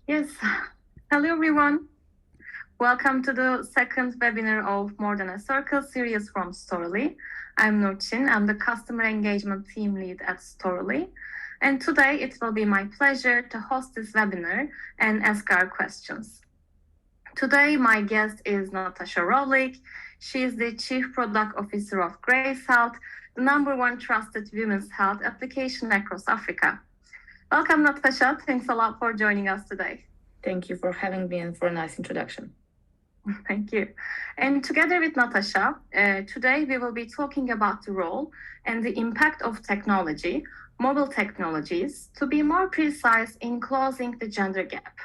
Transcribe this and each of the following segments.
Yes. Hello, everyone. Welcome to the second webinar of More Than a Circle series from Storyly. I'm Nurçin. I'm the Customer Engagement Team Lead at Storyly. And today it will be my pleasure to host this webinar and ask our questions. Today, my guest is Natasa Ravlic. She is the Chief Product Officer of Grace Health, the #1 trusted women's health application across Africa. Welcome, Natasha. Thanks a lot for joining us today. Thank you for having me and for a nice introduction. Thank you. And together with Natasha, today we will be talking about the role and the impact of technology, mobile technologies, to be more precise in closing the gender gap.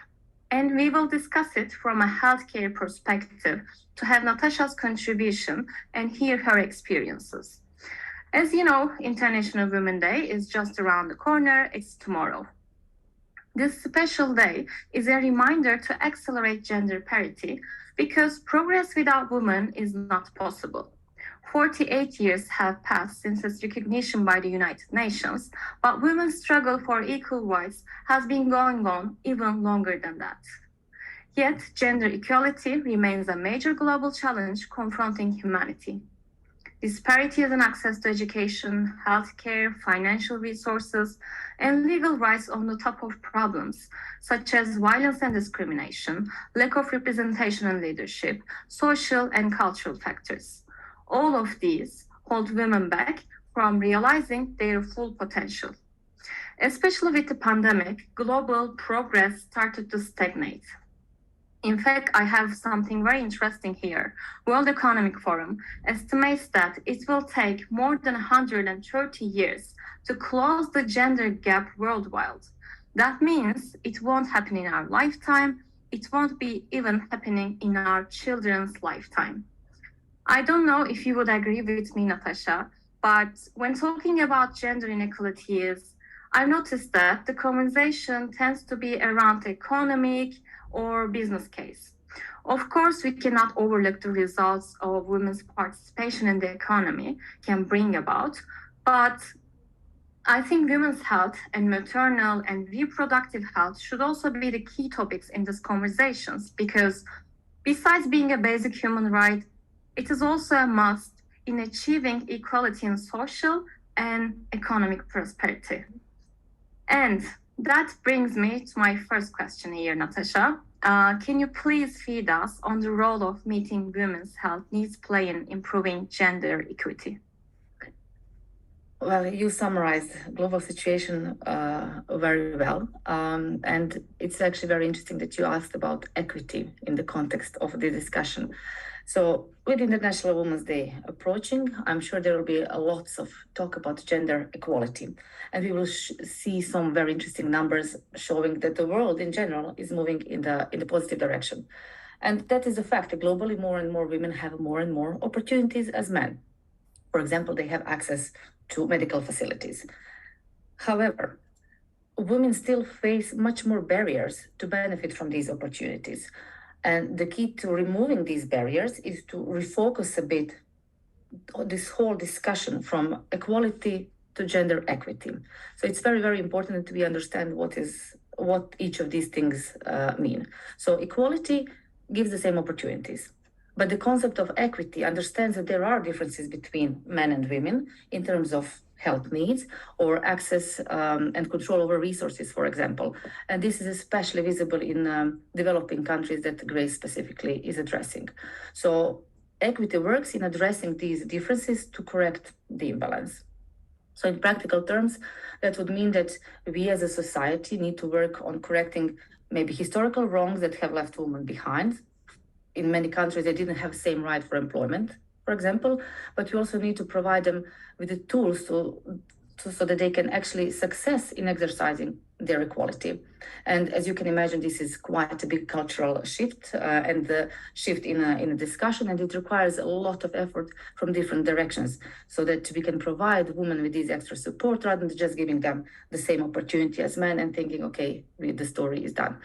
And we will discuss it from a healthcare perspective to have Natasha's contribution and hear her experiences. As you know, International Women's Day is just around the corner, it's tomorrow. This special day is a reminder to accelerate gender parity because progress without women is not possible. 48 years have passed since its recognition by the United Nations, but women's struggle for equal rights has been going on even longer than that. Yet, gender equality remains a major global challenge confronting humanity. Disparities in access to education, healthcare, financial resources, and legal rights on the top of problems such as violence and discrimination, lack of representation and leadership, social and cultural factors. All of these hold women back from realizing their full potential. Especially with the pandemic, global progress started to stagnate. In fact, I have something very interesting here. World Economic Forum estimates that it will take more than 130 years to close the gender gap worldwide. That means it won't happen in our lifetime. It won't be even happening in our children's lifetime. I don't know if you would agree with me, Natasha, but when talking about gender inequalities, I noticed that the conversation tends to be around economic or business case. Of course, we cannot overlook the results of women's participation in the economy can bring about, but I think women's health and maternal and reproductive health should also be the key topics in these conversations because besides being a basic human right, it is also a must in achieving equality in social and economic prosperity. And that brings me to my first question here, Natasha. Can you please feed us on the role of meeting women's health needs play in improving gender equity? Well, you summarized global situation very well. And it's actually very interesting that you asked about equity in the context of the discussion. So with International Women's Day approaching, I'm sure there will be lots of talk about gender equality. And we will see some very interesting numbers showing that the world in general is moving in the positive direction. And that is a fact. Globally, more and more women have more and more opportunities as men. For example, they have access to medical facilities. However, women still face much more barriers to benefit from these opportunities. And the key to removing these barriers is to refocus a bit on this whole discussion from equality to gender equity. So it's very, very important that we understand what each of these things mean. So equality gives the same opportunities. But the concept of equity understands that there are differences between men and women in terms of health needs or access and control over resources, for example. And this is especially visible in developing countries that Grace specifically is addressing. So equity works in addressing these differences to correct the imbalance. So in practical terms, that would mean that we as a society need to work on correcting maybe historical wrongs that have left women behind. In many countries, they didn't have the same right for employment, for example, but we also need to provide them with the tools so that they can actually success in exercising their equality. And as you can imagine, this is quite a big cultural shift and the shift in a discussion, and it requires a lot of effort from different directions so that we can provide women with this extra support rather than just giving them the same opportunity as men and thinking, okay, the story is done.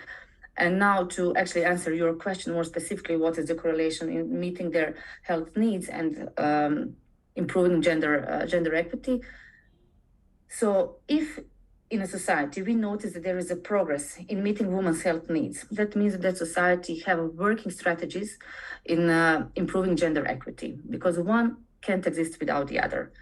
And now to actually answer your question more specifically, what is the correlation in meeting their health needs and improving gender equity? So if in a society, we notice that there is a progress in meeting women's health needs. That means that society have working strategies in improving gender equity, because one can't exist without the other.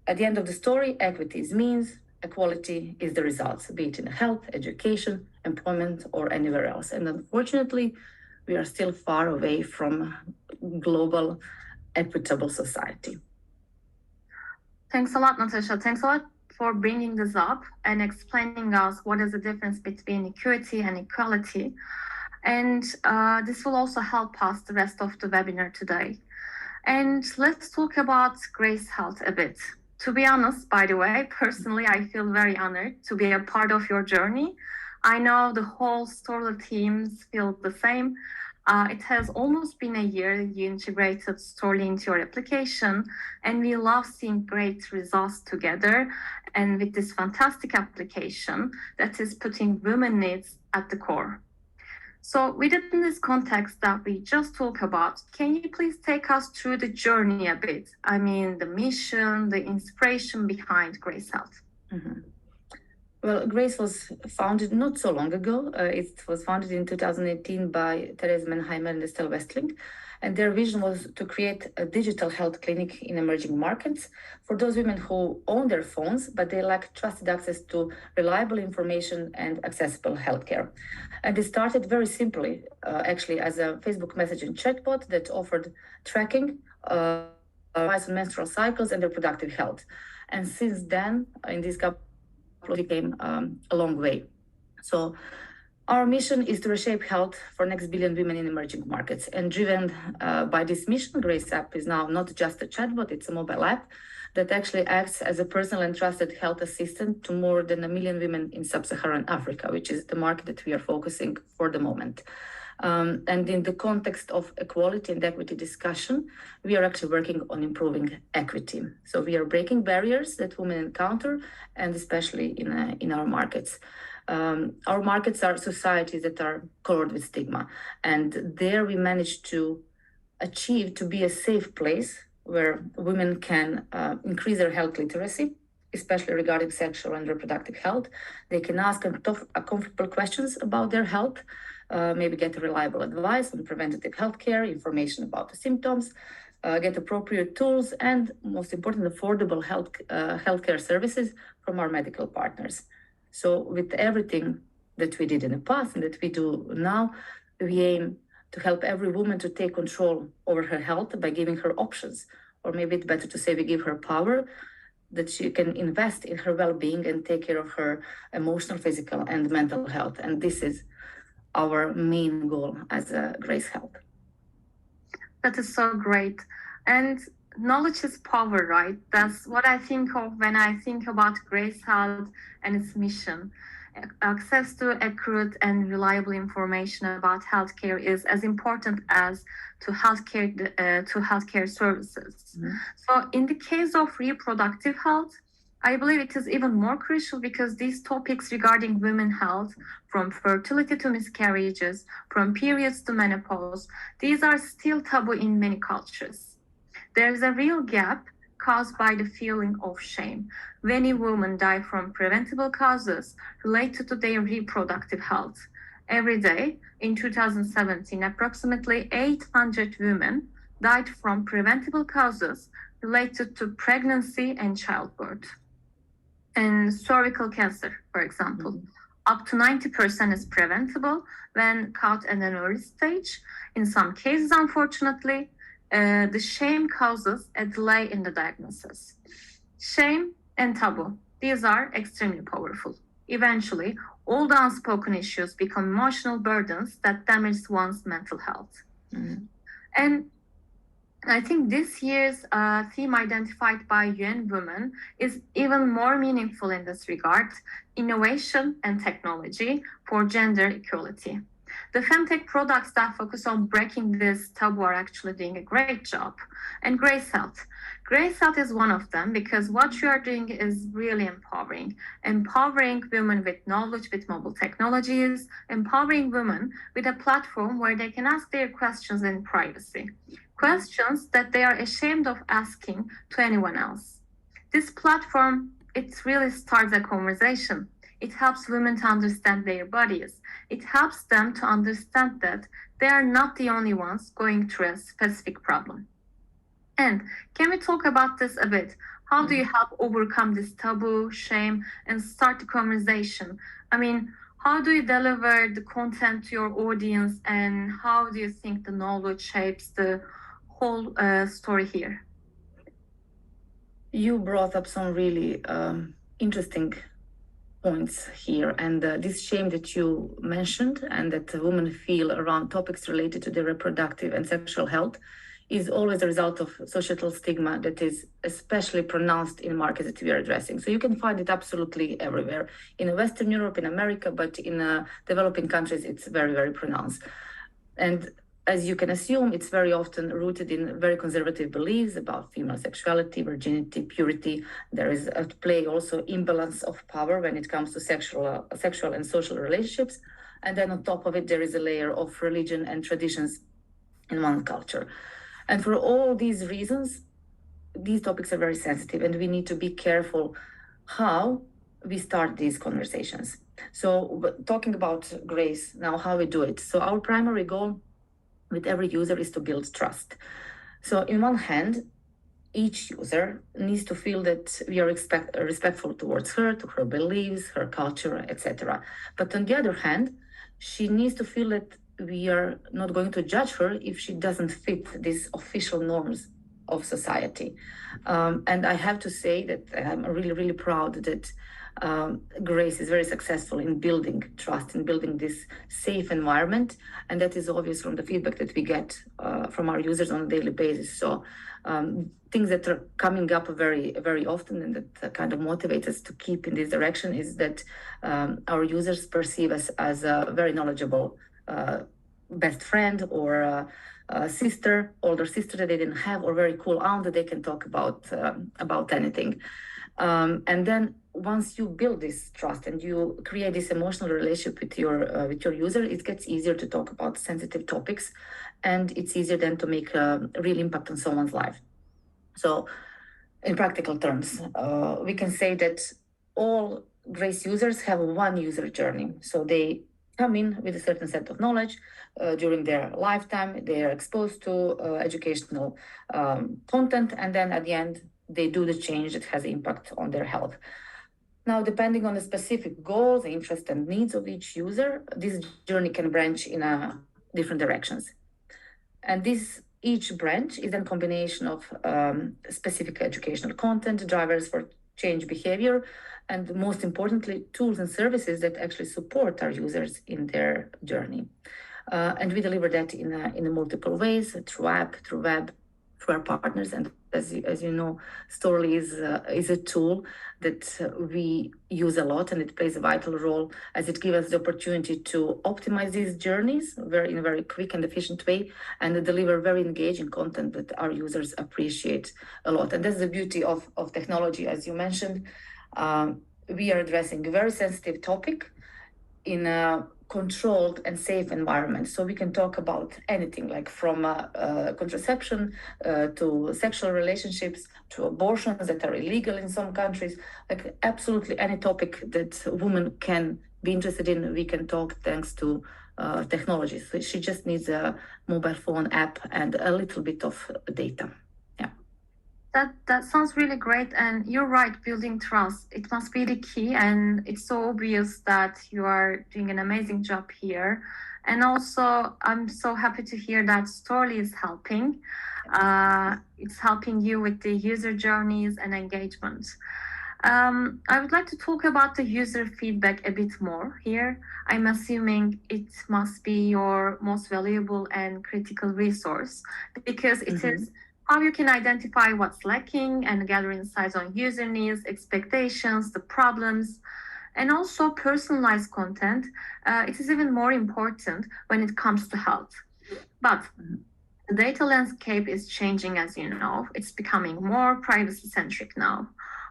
At the end of the story, equities means equality is the results, be it in health, education, employment, or anywhere else. And unfortunately, we are still far away from global equitable society. Thanks a lot, Natasha. Thanks a lot for bringing this up and explaining us what is the difference between equity and equality. And this will also help us the rest of the webinar today. And let's talk about Grace Health a bit. To be honest, by the way, personally, I feel very honored to be a part of your journey. I know the whole Storla teams feel the same. It has almost been a year you integrated Storla into your application, and we love seeing great results together and with this fantastic application that is putting women needs at the core. So within this context that we just talked about, can you please take us through the journey a bit? I mean, the mission, the inspiration behind Grace Health. Mm-hmm. Well, Grace was founded not so long ago. It was founded in 2018 by Therese Menheimer and Estelle Westling. And their vision was to create a digital health clinic in emerging markets for those women who own their phones, but they lack trusted access to reliable information and accessible healthcare. And they started very simply, actually, as a Facebook messaging chatbot that offered tracking, advice on menstrual cycles and reproductive health. And since then, in this couple came a long way. So our mission is to reshape health for next billion women in emerging markets. And driven by this mission, Grace app is now not just a chatbot, it's a mobile app that actually acts as a personal and trusted health assistant to more than 1 million women in sub-Saharan Africa, which is the market that we are focusing for the moment. And in the context of equality and equity discussion, we are actually working on improving equity. So we are breaking barriers that women encounter, and especially in our markets. Our markets are societies that are colored with stigma, and there we managed to achieve to be a safe place where women can increase their health literacy, especially regarding sexual and reproductive health. They can ask uncomfortable questions about their health, maybe get reliable advice on preventative healthcare, information about the symptoms, get appropriate tools, and most important, affordable healthcare services from our medical partners. So with everything that we did in the past and that we do now, we aim to help every woman to take control over her health by giving her options, or maybe it's better to say we give her power that she can invest in her well-being and take care of her emotional, physical, and mental health. And this is our main goal as a Grace Health. That is so great. And knowledge is power, right? That's what I think of when I think about Grace Health and its mission. Access to accurate and reliable information about healthcare is as important as to healthcare services. Mm-hmm. So in the case of reproductive health, I believe it is even more crucial because these topics regarding women's health, from fertility to miscarriages, from periods to menopause, these are still taboo in many cultures. There is a real gap caused by the feeling of shame. Many women die from preventable causes related to their reproductive health. Every day, in 2017, approximately 800 women died from preventable causes related to pregnancy and childbirth. And cervical cancer, for example, up to 90% is preventable when caught at an early stage. In some cases, unfortunately, the shame causes a delay in the diagnosis. Shame and taboo, these are extremely powerful. Eventually, all the unspoken issues become emotional burdens that damage one's mental health. Mm-hmm. And I think this year's theme identified by UN Women is even more meaningful in this regard: innovation and technology for gender equality. The femtech products that focus on breaking this taboo are actually doing a great job. And Grace Health is one of them, because what you are doing is really empowering women with knowledge, with mobile technologies, empowering women with a platform where they can ask their questions in privacy, questions that they are ashamed of asking to anyone else. This platform it really starts a conversation. It helps women to understand their bodies. It helps them to understand that they are not the only ones going through a specific problem. And can we talk about this a bit? How do you help overcome this taboo, shame, and start the conversation? I mean, how do you deliver the content to your audience, and how do you think the knowledge shapes the whole story here? You brought up some really interesting points here, and this shame that you mentioned and that women feel around topics related to their reproductive and sexual health is always a result of societal stigma that is especially pronounced in markets that we are addressing. So you can find it absolutely everywhere, in Western Europe, in America, but in developing countries, it's very, very pronounced. And as you can assume, it's very often rooted in very conservative beliefs about female sexuality, virginity, purity. There is at play also imbalance of power when it comes to sexual and social relationships. And then on top of it, there is a layer of religion and traditions in one culture. And for all these reasons, these topics are very sensitive, and we need to be careful how we start these conversations. So talking about grace, now how we do it. So our primary goal with every user is to build trust. So in one hand, each user needs to feel that we are respectful towards her, to her beliefs, her culture, etc. But on the other hand, she needs to feel that we are not going to judge her if she doesn't fit these official norms of society. And I have to say that I'm really, really proud that Grace is very successful in building trust, in building this safe environment. And that is obvious from the feedback that we get from our users on a daily basis. So things that are coming up very, very often and that kind of motivate us to keep in this direction is that our users perceive us as a very knowledgeable best friend or sister, older sister that they didn't have, or very cool aunt that they can talk about anything. And then once you build this trust and you create this emotional relationship with your user, it gets easier to talk about sensitive topics, and it's easier then to make a real impact on someone's life. So, in practical terms, we can say that all Grace users have one user journey. So they come in with a certain set of knowledge during their lifetime. They are exposed to educational content, and then at the end, they do the change that has impact on their health. Now, depending on the specific goals, the interests, and needs of each user, this journey can branch in different directions. And each branch is a combination of specific educational content, drivers for change behavior, and most importantly, tools and services that actually support our users in their journey. And we deliver that in multiple ways, through app, through web, through our partners. And as you know, Story is a tool that we use a lot, and it plays a vital role as it gives us the opportunity to optimize these journeys in a very quick and efficient way, and deliver very engaging content that our users appreciate a lot. And that's the beauty of technology, as you mentioned. We are addressing a very sensitive topic in a controlled and safe environment. So we can talk about anything, like from contraception to sexual relationships to abortions that are illegal in some countries. Like absolutely any topic that women can be interested in, we can talk thanks to technology. So she just needs a mobile phone app and a little bit of data. That sounds really great, and you're right, building trust, it must be the key, and it's so obvious that you are doing an amazing job here. And also, I'm so happy to hear that Story is helping. It's helping you with the user journeys and engagement. I would like to talk about the user feedback a bit more here. I'm assuming it must be your most valuable and critical resource, because it is how you can identify what's lacking and gather insights on user needs, expectations, the problems, and also personalized content. It is even more important when it comes to health. But the data landscape is changing, as you know. It's becoming more privacy-centric now.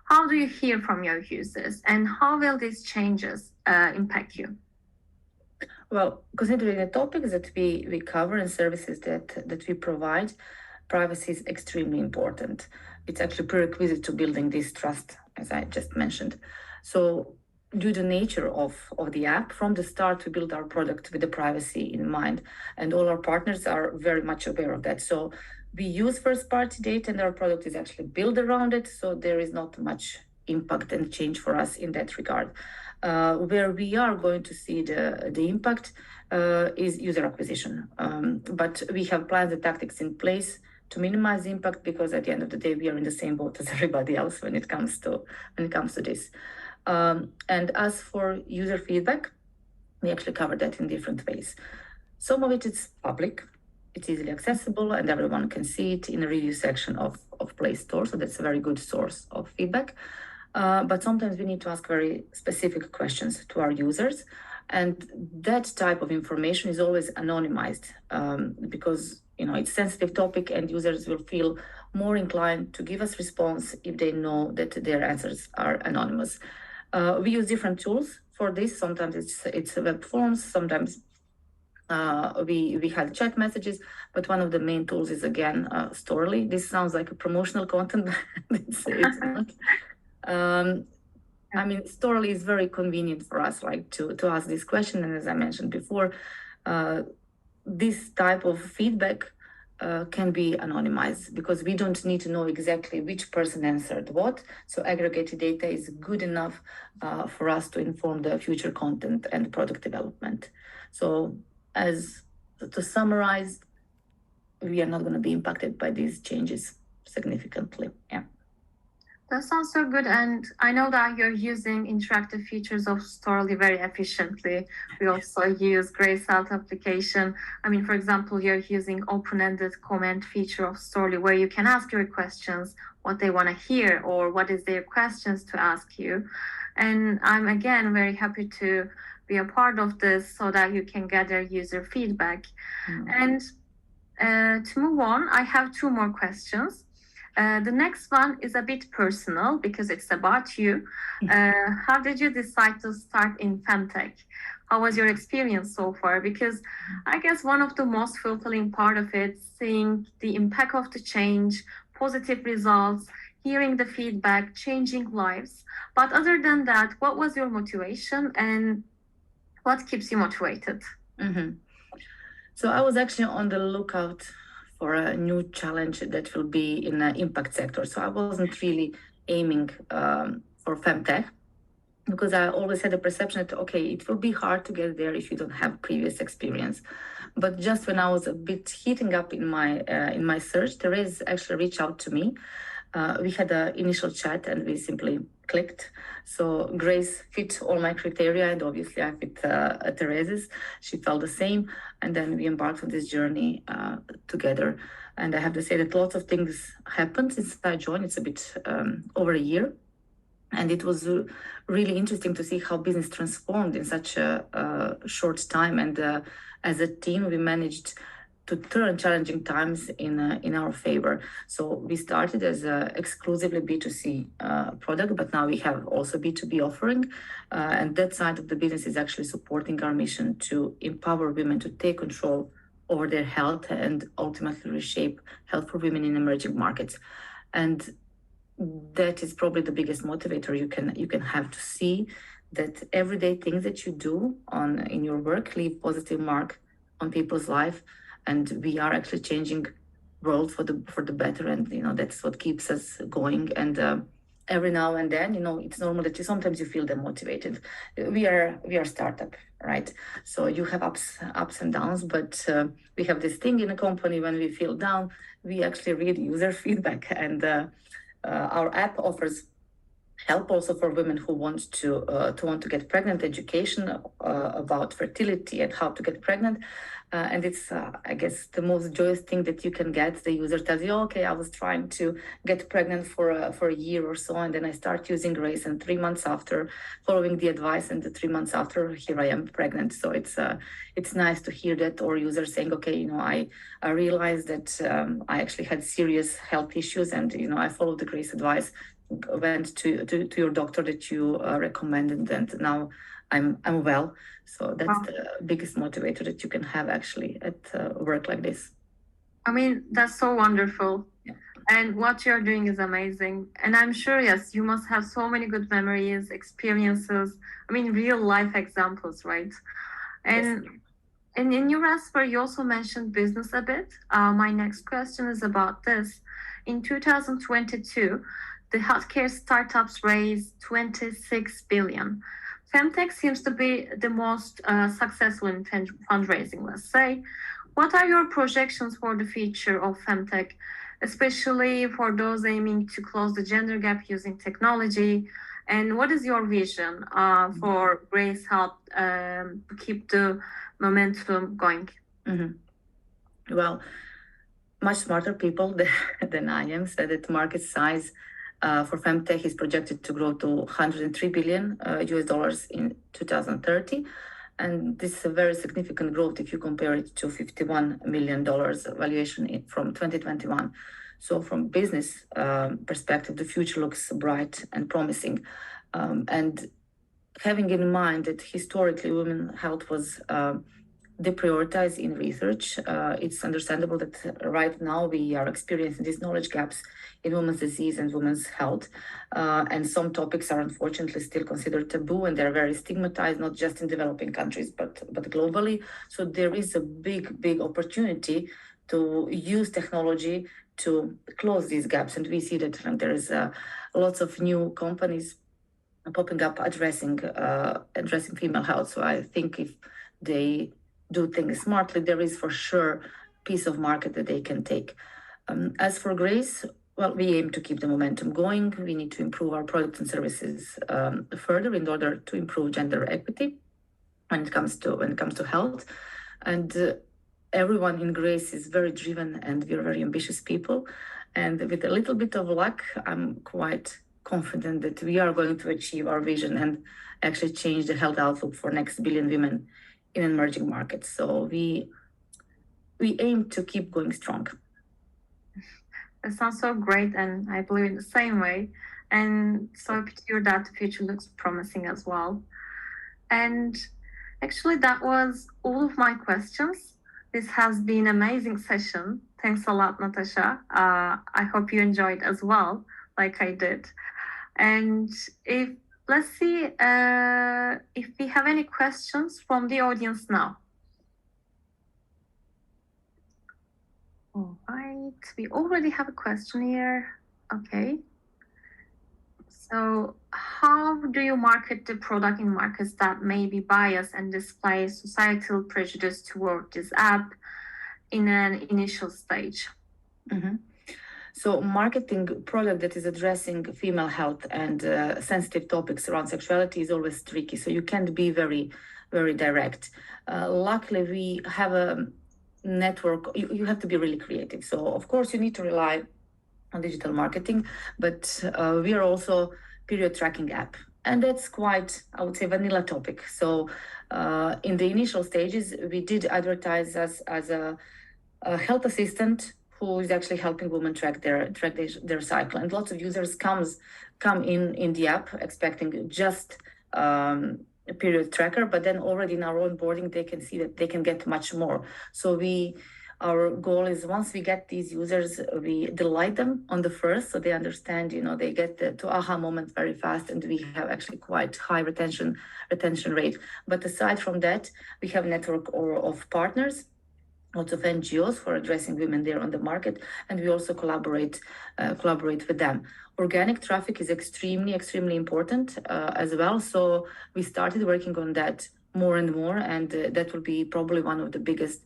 How do you hear from your users, and how will these changes impact you? Well, considering the topics that we cover and services that we provide, privacy is extremely important. It's actually prerequisite to building this trust as I just mentioned. So due to the nature of the app, from the start, we built our product with the privacy in mind, and all our partners are very much aware of that. So we use first-party data, and our product is actually built around it, so there is not much impact and change for us in that regard. Where we are going to see the impact is user acquisition. But we have plans and tactics in place to minimize the impact, because at the end of the day, we are in the same boat as everybody else when it comes to this. And as for user feedback, we actually cover that in different ways. Some of it is public, it's easily accessible, and everyone can see it in the review section of Play Store. So that's a very good source of feedback. But sometimes we need to ask very specific questions to our users. And that type of information is always anonymized, because it's a sensitive topic, and users will feel more inclined to give us response if they know that their answers are anonymous. We use different tools for this. Sometimes it's web forms, sometimes we had chat messages, but one of the main tools is again Storyly. This sounds like a promotional content, but it's not. I mean, Storyly is very convenient for us, like to ask this question. And as I mentioned before, this type of feedback can be anonymized, because we don't need to know exactly which person answered what. So aggregated data is good enough for us to inform the future content and product development. So to summarize, we are not going to be impacted by these changes significantly. Yeah. That sounds so good. And I know that you're using interactive features of Storyly very efficiently. We also use Grace Health application. I mean, for example, you're using open-ended comment feature of Storyly, where you can ask your questions, what they want to hear, or what is their questions to ask you. And I'm, again, very happy to be a part of this so that you can gather user feedback. And to move on, I have two more questions. The next one is a bit personal because it's about you. How did you decide to start in femtech? How was your experience so far? Because I guess one of the most fulfilling part of it, seeing the impact of the change, positive results, hearing the feedback, changing lives. But other than that, what was your motivation and what keeps you motivated? So I was actually on the lookout for a new challenge that will be in the impact sector. So I wasn't really aiming for femtech, because I always had the perception that, okay, it will be hard to get there if you don't have previous experience. But just when I was a bit heating up in my search, Therese actually reached out to me. We had an initial chat and we simply clicked. So Grace fit all my criteria, and obviously I fit Therese's. She felt the same, and then we embarked on this journey together. And I have to say that lots of things happened since I joined. It's a bit over a year. And it was really interesting to see how business transformed in such a short time. And as a team, we managed to turn challenging times in our favor. So we started as a exclusively B2C product, but now we have also B2B offering. And that side of the business is actually supporting our mission to empower women to take control over their health and ultimately reshape health for women in emerging markets. And that is probably the biggest motivator you can have, to see that everyday things that you do in your work leave positive mark on people's life, and we are actually changing world for the better, and that's what keeps us going. And every now and then, it's normal that sometimes you feel demotivated. We are startup, right? So you have ups and downs, but we have this thing in a company: when we feel down, we actually read user feedback, and our app offers help also for women who want to get pregnant, education about fertility and how to get pregnant. And it's, I guess, the most joyous thing that you can get. The user tells you, okay, I was trying to get pregnant for a year or so, and then I start using Grace, and 3 months after, following the advice, and 3 months after, here I am pregnant. So it's nice to hear that, or users saying, okay, I realized that I actually had serious health issues, and I followed the Grace advice, went to your doctor that you recommended, and now I'm well. So that's the biggest motivator that you can have actually at work like this. I mean, that's so wonderful. Yeah. And what you're doing is amazing. And I'm sure, yes, you must have so many good memories, experiences. I mean, real life examples, right? And Yes. and in your answer, you also mentioned business a bit. My next question is about this. In 2022, the healthcare startups raised 26 billion. Femtech seems to be the most successful in fundraising, let's say. What are your projections for the future of femtech, especially for those aiming to close the gender gap using technology? And what is your vision for Grace Help to keep the momentum going? Well, much smarter people than I am said that market size for femtech is projected to grow to 103 billion US dollars in 2030. And this is a very significant growth if you compare it to $51 million valuation from 2021. So from business perspective, the future looks bright and promising. And having in mind that historically women's health was deprioritized in research, it's understandable that right now we are experiencing these knowledge gaps in women's disease and women's health. And some topics are unfortunately still considered taboo, and they're very stigmatized, not just in developing countries, but globally. So there is a big opportunity to use technology to close these gaps. And we see that there is lots of new companies popping up addressing female health. So I think if they do things smartly, there is for sure piece of market that they can take. As for Grace, well, we aim to keep the momentum going. We need to improve our products and services further in order to improve gender equity when it comes to health. And everyone in Grace is very driven, and we're very ambitious people. And with a little bit of luck, I'm quite confident that we are going to achieve our vision and actually change the health outlook for next billion women in emerging markets. So we aim to keep going strong. That sounds so great, and I believe in the same way. And so happy to hear that the future looks promising as well. And actually, that was all of my questions. This has been an amazing session. Thanks a lot, Natasha. I hope you enjoyed as well, like I did. And let's see if we have any questions from the audience now. All right, we already have a question here. Okay. So how do you market the product in markets that may be biased and display societal prejudice toward this app in an initial stage? So marketing product that is addressing female health and sensitive topics around sexuality is always tricky. So you can't be very, very direct. Luckily, we have a network. You have to be really creative. So of course you need to rely on digital marketing, but we are also period tracking app. And that's quite, I would say, vanilla topic. So in the initial stages, we did advertise as a health assistant who is actually helping women track their cycle. And lots of users come in the app expecting just a period tracker, but then already in our onboarding, they can see that they can get much more. So our goal is once we get these users, we delight them on the first, so they understand, they get to aha moment very fast, and we have actually quite high retention rate. But aside from that, we have a network of partners, lots of NGOs for addressing women there on the market, and we also collaborate with them. Organic traffic is extremely important as well. So we started working on that more and more, and that will be probably one of the biggest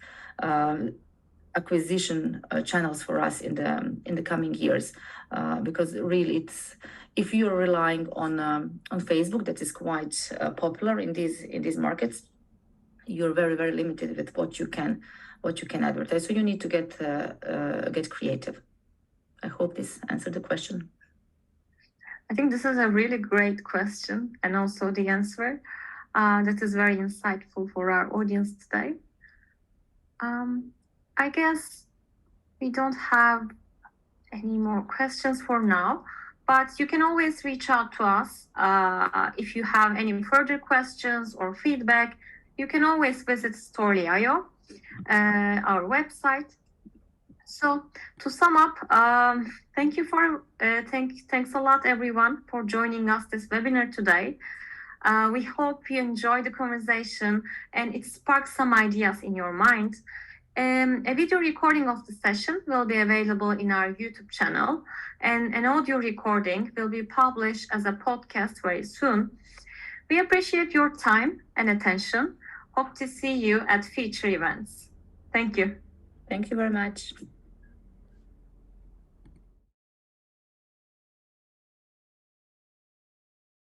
acquisition channels for us in the coming years, because really if you're relying on Facebook, that is quite popular in these markets, you're very, very limited with what you can advertise. So you need to get creative. I hope this answered the question. I think this is a really great question, and also the answer that is very insightful for our audience today. I guess we don't have any more questions for now, but you can always reach out to us if you have any further questions or feedback. You can always visit Story.io, our website. So to sum up, thank you for thanks a lot everyone for joining us this webinar today. We hope you enjoyed the conversation and it sparked some ideas in your mind. A video recording of the session will be available in our YouTube channel, and an audio recording will be published as a podcast very soon. We appreciate your time and attention. Hope to see you at future events. Thank you. Thank you very much.